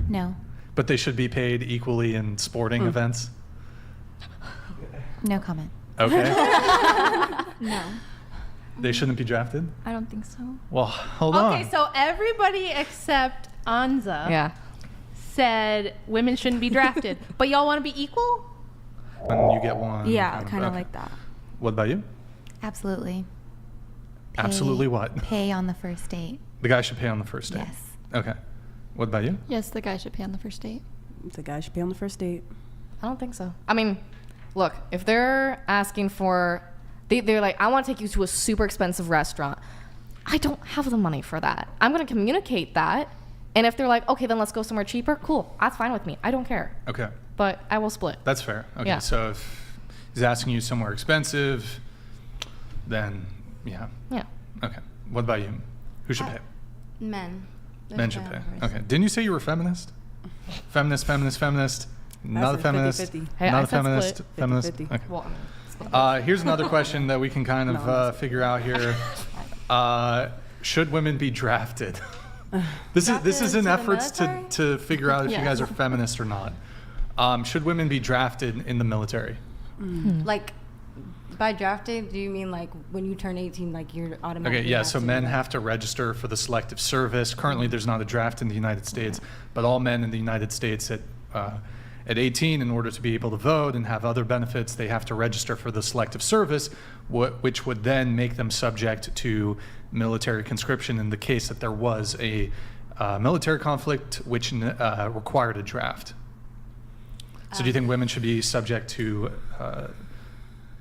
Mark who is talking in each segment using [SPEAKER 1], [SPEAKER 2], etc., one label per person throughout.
[SPEAKER 1] No.
[SPEAKER 2] But they should be paid equally in sporting events?
[SPEAKER 1] No comment.
[SPEAKER 2] Okay.
[SPEAKER 3] No.
[SPEAKER 2] They shouldn't be drafted?
[SPEAKER 3] I don't think so.
[SPEAKER 2] Well, hold on.
[SPEAKER 4] Okay, so everybody except Anza said women shouldn't be drafted. But y'all want to be equal?
[SPEAKER 2] When you get one.
[SPEAKER 3] Yeah, kind of
[SPEAKER 2] okay.
[SPEAKER 3] like that.
[SPEAKER 2] What about you?
[SPEAKER 1] Absolutely.
[SPEAKER 2] Absolutely what?
[SPEAKER 1] Pay on the first date.
[SPEAKER 2] The guy should pay on the first date?
[SPEAKER 1] Yes.
[SPEAKER 2] Okay. What about you?
[SPEAKER 3] Yes, the guy should pay on the first date.
[SPEAKER 5] The guy should pay on the first date.
[SPEAKER 6] I don't think so. I mean, look, if they're asking for, they're like, I want to take you to a super expensive restaurant. I don't have the money for that. I'm going to communicate that. And if they're like, okay, then let's go somewhere cheaper, cool. That's fine with me. I don't care.
[SPEAKER 2] Okay.
[SPEAKER 6] But I will split.
[SPEAKER 2] That's fair. Okay.
[SPEAKER 6] Yeah.
[SPEAKER 2] So if he's asking you somewhere expensive, then yeah.
[SPEAKER 6] Yeah.
[SPEAKER 2] Okay. What about you? Who should pay?
[SPEAKER 3] Men.
[SPEAKER 2] Men should pay. Okay. Didn't you say you were a feminist? Feminist. Not a
[SPEAKER 5] said
[SPEAKER 2] feminist.
[SPEAKER 5] 50-50.
[SPEAKER 6] Hey,
[SPEAKER 2] Not
[SPEAKER 6] I
[SPEAKER 2] a
[SPEAKER 6] said
[SPEAKER 2] feminist.
[SPEAKER 6] split.
[SPEAKER 2] Feminist.
[SPEAKER 5] 50-50.
[SPEAKER 2] Okay.
[SPEAKER 6] Well, I mean,
[SPEAKER 2] Here's another question that we can kind of figure out here. Should women be drafted? This is an
[SPEAKER 3] into the
[SPEAKER 2] efforts
[SPEAKER 3] military?
[SPEAKER 2] to figure out if you
[SPEAKER 3] Yes.
[SPEAKER 2] guys are feminist or not. Should women be drafted in the military?
[SPEAKER 7] Like, by drafted, do you mean like when you turn 18, like you're automatically
[SPEAKER 2] Okay, yeah, so
[SPEAKER 7] drafted?
[SPEAKER 2] men have to register for the selective service. Currently, there's not a draft in the United States, but all men in the United States at 18, in order to be able to vote and have other benefits, they have to register for the selective service, which would then make them subject to military conscription in the case that there was a military conflict which required a draft. So do you think women should be subject to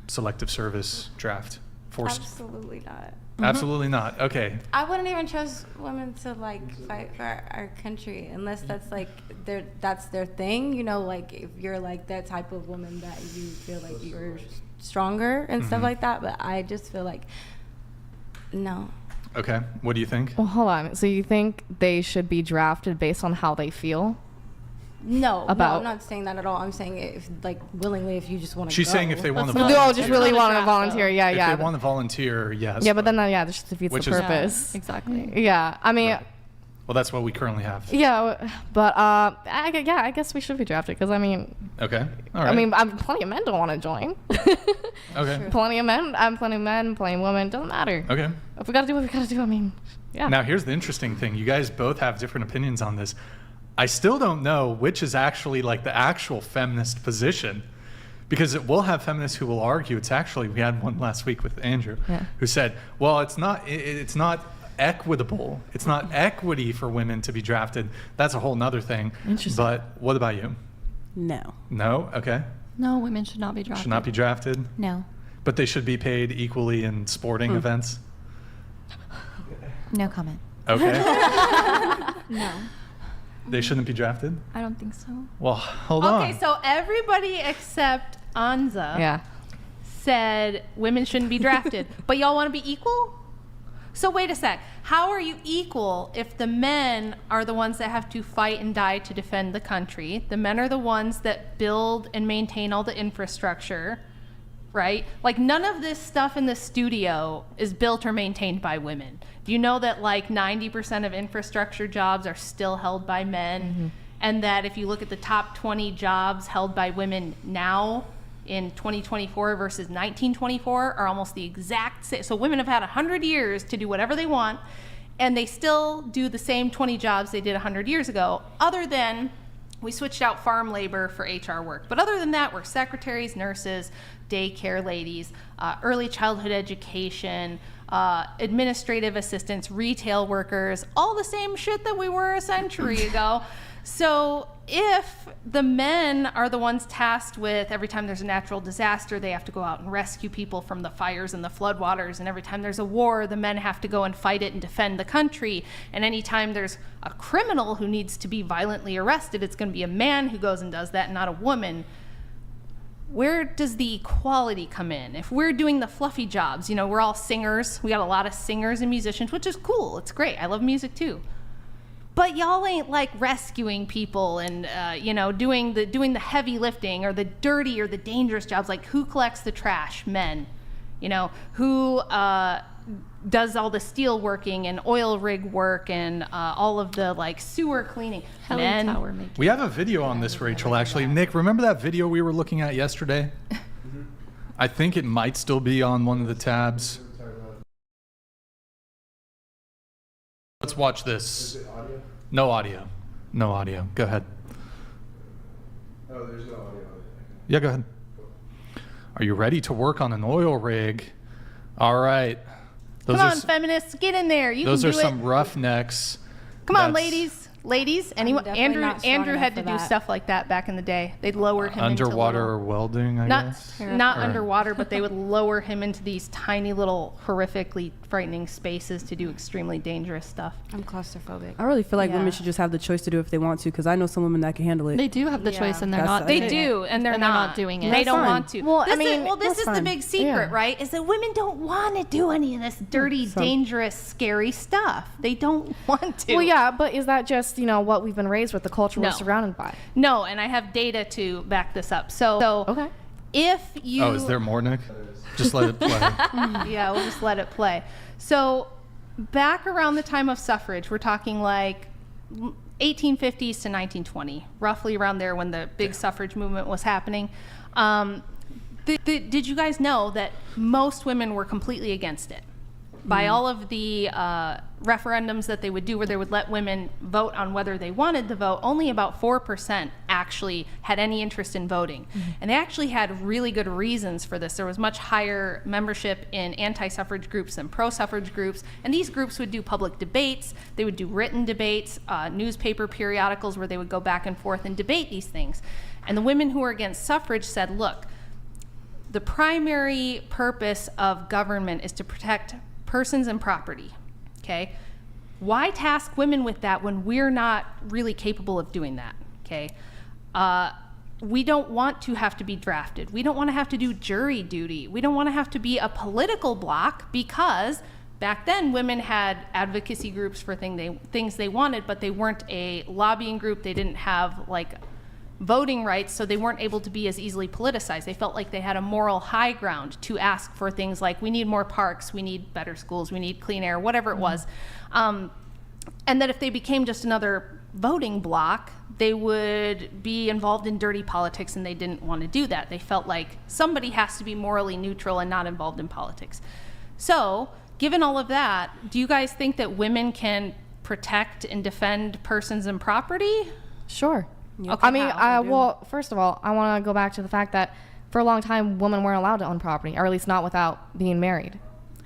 [SPEAKER 2] selective service draft? Forced?
[SPEAKER 3] Absolutely not.
[SPEAKER 2] Absolutely not. Okay.
[SPEAKER 7] I wouldn't even trust women to like fight for our country unless that's like that's their thing. You know, like if you're like that type of woman that you feel like you're stronger and stuff like that. But I just feel like no.
[SPEAKER 2] Okay. What do you think?
[SPEAKER 6] well, hold on. So you think they should be drafted based on how they feel?
[SPEAKER 7] No,
[SPEAKER 6] About-
[SPEAKER 7] I'm not saying that at all. I'm saying if like willingly, if you just want to.
[SPEAKER 2] She's saying if they want to
[SPEAKER 6] No,
[SPEAKER 2] volunteer.
[SPEAKER 6] just really
[SPEAKER 4] Not a
[SPEAKER 6] want to
[SPEAKER 4] draft,
[SPEAKER 6] volunteer.
[SPEAKER 4] though.
[SPEAKER 6] Yeah,
[SPEAKER 2] If
[SPEAKER 6] yeah.
[SPEAKER 2] they want to volunteer, yes.
[SPEAKER 6] Yeah, but then that just defeats
[SPEAKER 2] Which
[SPEAKER 6] the
[SPEAKER 2] is-
[SPEAKER 6] purpose.
[SPEAKER 3] Exactly.
[SPEAKER 6] Yeah, I mean,
[SPEAKER 2] Well, that's what we currently have.
[SPEAKER 6] yeah, but I guess we should be drafted because I mean,
[SPEAKER 2] Okay. All right.
[SPEAKER 6] I mean, plenty of men don't want to join.
[SPEAKER 2] okay.
[SPEAKER 6] Plenty of men, plenty of men, plenty of women. Doesn't matter.
[SPEAKER 2] Okay.
[SPEAKER 6] If we gotta do what we gotta do, I mean, yeah.
[SPEAKER 2] Now, here's the interesting thing. You guys both have different opinions on this. I still don't know which is actually like the actual feminist position, because we'll have feminists who will argue. It's actually, we had one last week with Andrew, who said, well, it's not equitable. It's not equity for women to be drafted. That's a whole nother thing.
[SPEAKER 6] Interesting.
[SPEAKER 2] But what about you?
[SPEAKER 5] No.
[SPEAKER 2] No? Okay.
[SPEAKER 3] No, women should not be drafted.
[SPEAKER 2] Should not be drafted,
[SPEAKER 1] No.
[SPEAKER 2] but they should be paid equally in sporting events?
[SPEAKER 1] No comment.
[SPEAKER 2] Okay.
[SPEAKER 3] No,
[SPEAKER 2] They shouldn't be drafted?
[SPEAKER 3] I don't think so.
[SPEAKER 2] Well, hold on.
[SPEAKER 4] Okay, so everybody except Anza
[SPEAKER 6] Yeah.
[SPEAKER 4] said women shouldn't be drafted. But y'all want to be equal? So wait a sec. How are you equal if the men are the ones that have to fight and die to defend the country? The men are the ones that build and maintain all the infrastructure, right? Like none of this stuff in the studio is built or maintained by women. Do you know that like 90% of infrastructure jobs are still held by men? And that if you look at the top 20 jobs held by women now in 2024 versus 1924 are almost the exact same. So women have had 100 years to do whatever they want, and they still do the same 20 jobs they did 100 years ago, other than we switched out farm labor for HR work. But other than that, we're secretaries, nurses, daycare ladies, early childhood education, administrative assistants, retail workers, all the same shit that we were a century ago. So if the men are the ones tasked with every time there's a natural disaster, they have to go out and rescue people from the fires and the floodwaters, and every time there's a war, the men have to go and fight it and defend the country, and anytime there's a criminal who needs to be violently arrested, it's going to be a man who goes and does that, not a woman. Where does the equality come in? If we're doing the fluffy jobs, you know, we're all singers. We got a lot of singers and musicians, which is cool. It's great. I love music too. But y'all ain't like rescuing people and you know, doing the heavy lifting or the dirty or the dangerous jobs. Like who collects the trash? Men. You know, who does all the steel working and oil rig work and all of the like sewer cleaning.
[SPEAKER 3] Heli
[SPEAKER 4] Men,
[SPEAKER 3] tower making.
[SPEAKER 2] We have a video on this, Rachel, actually. Nick, remember that video we were looking at yesterday? I think it might still be on one of the tabs. Let's watch this. No audio. No audio. Go ahead.
[SPEAKER 8] Oh, there's no audio.
[SPEAKER 2] Yeah, go ahead. Are you ready to work on an oil rig? All right.
[SPEAKER 4] come on, feminists, get in there. You
[SPEAKER 2] Those
[SPEAKER 4] can
[SPEAKER 2] are
[SPEAKER 4] do
[SPEAKER 2] some
[SPEAKER 4] it.
[SPEAKER 2] roughnecks.
[SPEAKER 4] Come on,
[SPEAKER 2] That's
[SPEAKER 4] ladies. Anyone?
[SPEAKER 7] definitely not strong
[SPEAKER 4] Andrew had to
[SPEAKER 7] enough for
[SPEAKER 4] do
[SPEAKER 7] that.
[SPEAKER 4] stuff like that back in the day. They'd lower him
[SPEAKER 2] Underwater
[SPEAKER 4] into little,
[SPEAKER 2] welding, I
[SPEAKER 4] not
[SPEAKER 2] guess.
[SPEAKER 4] not
[SPEAKER 2] Or-
[SPEAKER 4] underwater, but they would lower him into these tiny little horrifically frightening spaces to do extremely dangerous stuff.
[SPEAKER 7] I'm claustrophobic.
[SPEAKER 5] I really feel like
[SPEAKER 7] Yeah.
[SPEAKER 5] women should just have the choice to do it if they want to, because I know some women that can handle it.
[SPEAKER 3] They do have the
[SPEAKER 7] Yeah.
[SPEAKER 3] choice, and they're
[SPEAKER 5] That's-
[SPEAKER 3] not.
[SPEAKER 4] They
[SPEAKER 5] Okay.
[SPEAKER 4] do, and they're not
[SPEAKER 3] doing it.
[SPEAKER 4] They
[SPEAKER 5] That's
[SPEAKER 4] don't
[SPEAKER 5] fine.
[SPEAKER 4] want to.
[SPEAKER 6] Well, I
[SPEAKER 4] this
[SPEAKER 6] mean,
[SPEAKER 4] this
[SPEAKER 5] that's
[SPEAKER 4] is the
[SPEAKER 5] fine.
[SPEAKER 4] big secret,
[SPEAKER 6] Yeah.
[SPEAKER 4] right? Is that women don't want to do any of this dirty,
[SPEAKER 5] So-
[SPEAKER 4] dangerous, scary stuff. They don't want to.
[SPEAKER 6] Well, yeah, but is that just, what we've been raised with, the culture
[SPEAKER 4] No.
[SPEAKER 6] we're surrounded by?
[SPEAKER 4] No, and I have data to back this up. So
[SPEAKER 6] Okay.
[SPEAKER 4] if you
[SPEAKER 2] Oh, is there more, Nick? Just let it play.
[SPEAKER 4] yeah, we'll just let it play. So back around the time of suffrage, we're talking like 1850s to 1920, roughly around there when the big suffrage movement was happening. Did you guys know that most women were completely against it? By all of the referendums that they would do where they would let women vote on whether they wanted to vote, only about 4% actually had any interest in voting. And they actually had really good reasons for this. There was much higher membership in anti-suffrage groups than pro-suffrage groups. And these groups would do public debates. They would do written debates, newspaper periodicals where they would go back and forth and debate these things. And the women who were against suffrage said, look, the primary purpose of government is to protect persons and property, okay? Why task women with that when we're not really capable of doing that, okay? We don't want to have to be drafted. We don't want to have to do jury duty. We don't want to have to be a political bloc because back then women had advocacy groups for things they wanted, but they weren't a lobbying group. They didn't have like voting rights, so they weren't able to be as easily politicized. They felt like they had a moral high ground to ask for things like, we need more parks, we need better schools, we need clean air, whatever it was. And that if they became just another voting bloc, they would be involved in dirty politics, and they didn't want to do that. They felt like somebody has to be morally neutral and not involved in politics. So, given all of that, do you guys think that women can protect and defend persons and property?
[SPEAKER 6] Sure.
[SPEAKER 4] Okay,
[SPEAKER 6] I mean,
[SPEAKER 4] how?
[SPEAKER 6] well, first of all, I want to go back to the fact that for a long time, women weren't allowed to own property, or at least not without being married.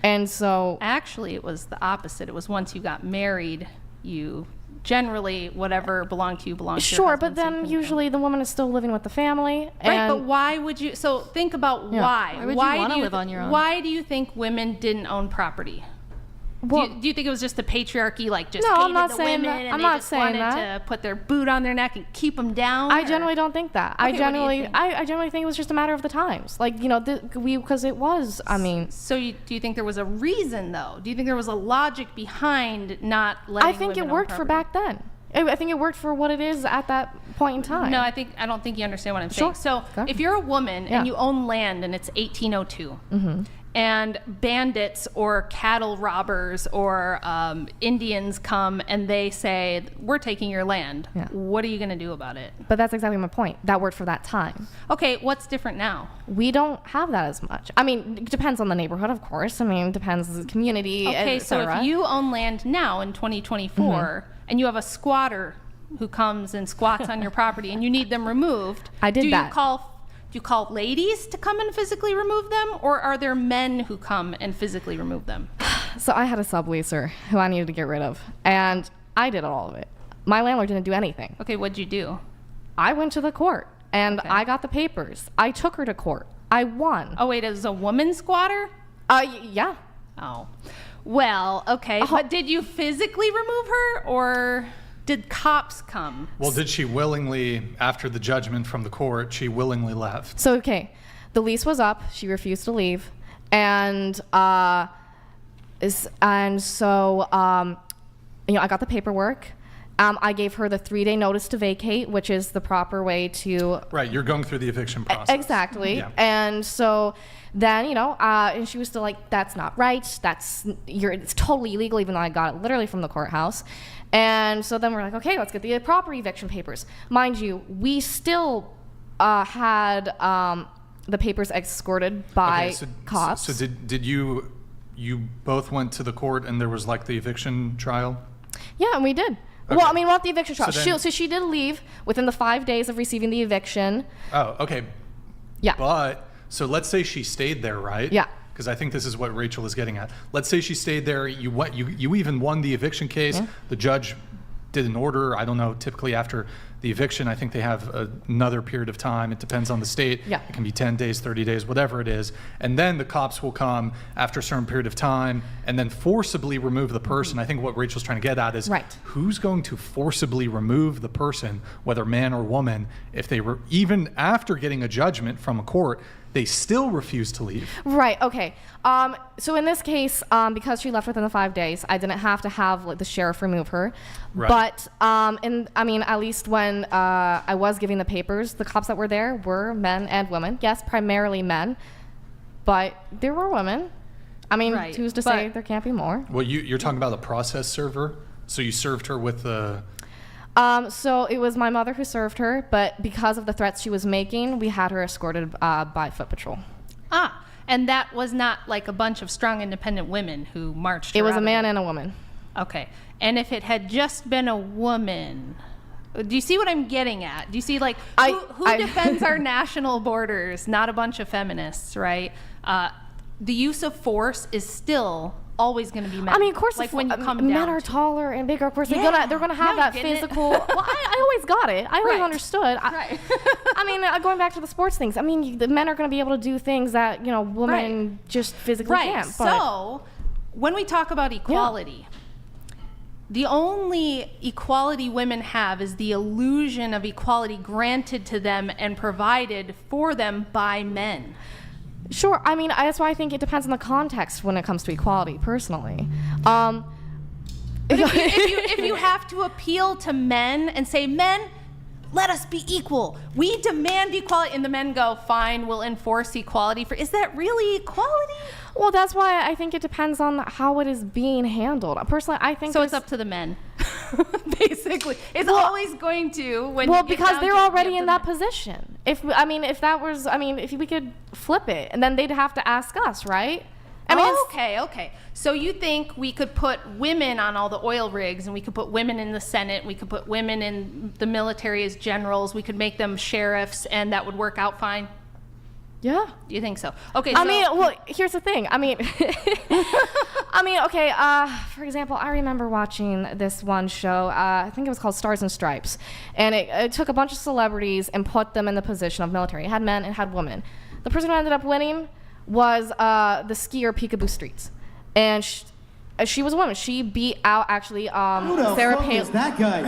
[SPEAKER 6] And so,
[SPEAKER 4] Actually, it was the opposite. It was once you got married, you generally, whatever belonged to you belonged to your
[SPEAKER 6] sure,
[SPEAKER 4] husband,
[SPEAKER 6] but
[SPEAKER 4] so you
[SPEAKER 6] then
[SPEAKER 4] couldn't
[SPEAKER 6] usually the woman is still living with the family.
[SPEAKER 4] Right,
[SPEAKER 6] And
[SPEAKER 4] but why would you? So think about
[SPEAKER 6] Yeah.
[SPEAKER 4] why.
[SPEAKER 3] Why would you wanna
[SPEAKER 4] do
[SPEAKER 3] live on your own?
[SPEAKER 4] Why do you think women didn't own property?
[SPEAKER 6] Well,
[SPEAKER 4] do you think it was just the patriarchy, like just
[SPEAKER 6] No,
[SPEAKER 4] hated
[SPEAKER 6] I'm not
[SPEAKER 4] the
[SPEAKER 6] saying
[SPEAKER 4] women
[SPEAKER 6] that.
[SPEAKER 4] and
[SPEAKER 6] I'm
[SPEAKER 4] they
[SPEAKER 6] not
[SPEAKER 4] just
[SPEAKER 6] saying
[SPEAKER 4] wanted
[SPEAKER 6] that.
[SPEAKER 4] to put their boot on their neck and keep them down?
[SPEAKER 6] I
[SPEAKER 4] or-
[SPEAKER 6] generally don't think that.
[SPEAKER 4] Okay, what do you think?
[SPEAKER 6] I generally think it was just a matter of the times. Like, because it was, I mean,
[SPEAKER 4] So do you think there was a reason though? Do you think there was a logic behind not letting?
[SPEAKER 6] I think it
[SPEAKER 4] women own
[SPEAKER 6] worked for
[SPEAKER 4] property?
[SPEAKER 6] back then. I think it worked for what it is at that point in time.
[SPEAKER 4] No, I don't think you understand what I'm
[SPEAKER 6] Sure.
[SPEAKER 4] saying. So
[SPEAKER 6] Okay.
[SPEAKER 4] if you're a woman
[SPEAKER 6] Yeah.
[SPEAKER 4] and you own land and it's 1802, and bandits or cattle robbers or Indians come and they say, we're taking your land,
[SPEAKER 6] Yeah.
[SPEAKER 4] what are you going to do about it?
[SPEAKER 6] But that's exactly my point. That worked for that time.
[SPEAKER 4] Okay, what's different now?
[SPEAKER 6] We don't have that as much. I mean, it depends on the neighborhood, of course. I mean, it depends on the community.
[SPEAKER 4] Okay,
[SPEAKER 6] et
[SPEAKER 4] so
[SPEAKER 6] cetera.
[SPEAKER 4] if you own land now in 2024 and you have a squatter who comes and squats on your property and you need them removed,
[SPEAKER 6] I did
[SPEAKER 4] do
[SPEAKER 6] that.
[SPEAKER 4] Do you call ladies to come and physically remove them, or are there men who come and physically remove them?
[SPEAKER 6] So I had a subleaser who I needed to get rid of, and I did all of it. My landlord didn't do anything.
[SPEAKER 4] Okay, what'd you do?
[SPEAKER 6] I went to the court, and
[SPEAKER 4] Okay.
[SPEAKER 6] I got the papers. I took her to court. I won.
[SPEAKER 4] Oh wait, as a woman squatter?
[SPEAKER 6] Yeah.
[SPEAKER 4] Oh. Well, okay. But did you physically remove her, or did cops come?
[SPEAKER 2] Well, did she willingly, after the judgment from the court, she willingly left?
[SPEAKER 6] So, okay, the lease was up. She refused to leave. And so, I got the paperwork. I gave her the 3-day notice to vacate, which is the proper way to.
[SPEAKER 2] Right, you're going through the eviction process.
[SPEAKER 6] Exactly.
[SPEAKER 2] Yeah.
[SPEAKER 6] And so then, and she was still like, that's not right. It's totally illegal, even though I got it literally from the courthouse. And so then we're like, okay, let's get the proper eviction papers. Mind you, we still had the papers escorted by cops.
[SPEAKER 2] So did you both went to the court and there was like the eviction trial?
[SPEAKER 6] Yeah, and we did.
[SPEAKER 2] Okay.
[SPEAKER 6] Well, I mean, not the eviction trial.
[SPEAKER 2] So
[SPEAKER 6] She did leave within the 5 days of receiving the eviction.
[SPEAKER 2] Oh, okay.
[SPEAKER 6] Yeah.
[SPEAKER 2] But, so let's say she stayed there, right?
[SPEAKER 6] Yeah.
[SPEAKER 2] Because I think this is what Rachel is getting at. Let's say she stayed there, you even won the eviction case,
[SPEAKER 6] Yeah.
[SPEAKER 2] the judge did an order, I don't know, typically after the eviction, I think they have another period of time. It depends on the state.
[SPEAKER 6] Yeah.
[SPEAKER 2] It can be 10 days, 30 days, whatever it is. And then the cops will come after a certain period of time and then forcibly remove the person. I think what Rachel's trying to get at is
[SPEAKER 6] Right.
[SPEAKER 2] who's going to forcibly remove the person, whether man or woman, if they were, even after getting a judgment from a court, they still refuse to leave.
[SPEAKER 6] Right. Okay. So in this case, because she left within the 5 days, I didn't have to have the sheriff remove her.
[SPEAKER 2] Right.
[SPEAKER 6] But at least when I was giving the papers, the cops that were there were men and women. Yes, primarily men, but there were women. I mean,
[SPEAKER 4] Right,
[SPEAKER 6] who's to say
[SPEAKER 4] but-
[SPEAKER 6] there can't be more?
[SPEAKER 2] Well, you're talking about a process server. So you served her with the.
[SPEAKER 6] So it was my mother who served her, but because of the threats she was making, we had her escorted by foot patrol.
[SPEAKER 4] Ah, and that was not like a bunch of strong, independent women who marched.
[SPEAKER 6] It
[SPEAKER 4] her
[SPEAKER 6] was
[SPEAKER 4] out
[SPEAKER 6] a
[SPEAKER 4] of
[SPEAKER 6] man
[SPEAKER 4] there.
[SPEAKER 6] and a woman.
[SPEAKER 4] Okay, and if it had just been a woman, do you see what I'm getting at? Do you see who defends our national borders? Not a bunch of feminists, right? The use of force is still always going to be men.
[SPEAKER 6] I mean, of course,
[SPEAKER 4] like when you come
[SPEAKER 6] men
[SPEAKER 4] down
[SPEAKER 6] are
[SPEAKER 4] to-
[SPEAKER 6] taller and bigger. Of course,
[SPEAKER 4] Yeah.
[SPEAKER 6] they're gonna have
[SPEAKER 4] Now
[SPEAKER 6] that
[SPEAKER 4] you're getting it.
[SPEAKER 6] physical. Well, I always got it. I always
[SPEAKER 4] Right.
[SPEAKER 6] understood.
[SPEAKER 4] Right.
[SPEAKER 6] I mean, going back to the sports things. I mean, the men are gonna be able to do things that women just physically
[SPEAKER 4] Right.
[SPEAKER 6] can't. But
[SPEAKER 4] So when we talk about equality, the only equality women have is the illusion of equality granted to them and provided for them by men.
[SPEAKER 6] sure. I mean, that's why I think it depends on the context when it comes to equality. Personally,
[SPEAKER 4] If you have to appeal to men and say, men, let us be equal. We demand equality. And the men go, fine, we'll enforce equality. Is that really equality?
[SPEAKER 6] well, that's why I think it depends on how it is being handled. Personally, I think
[SPEAKER 4] So it's up to the men, basically. It's always going to when you get
[SPEAKER 6] because
[SPEAKER 4] down
[SPEAKER 6] they're
[SPEAKER 4] to it,
[SPEAKER 6] already
[SPEAKER 4] be
[SPEAKER 6] in
[SPEAKER 4] up
[SPEAKER 6] that
[SPEAKER 4] to the men.
[SPEAKER 6] position. If we could flip it, and then they'd have to ask us, right? I mean,
[SPEAKER 4] Okay. So you think we could put women on all the oil rigs, and we could put women in the Senate, we could put women in the military as generals, we could make them sheriffs, and that would work out fine?
[SPEAKER 6] yeah.
[SPEAKER 4] You think so? Okay.
[SPEAKER 6] I mean, well, here's the thing. I mean, okay. For example, I remember watching this one show. I think it was called Stars and Stripes, and it took a bunch of celebrities and put them in the position of military. It had men, it had women. The person who ended up winning was the skier Peekaboo Streets, and she was a woman. She beat out actually Sarah Palin.
[SPEAKER 9] that guy?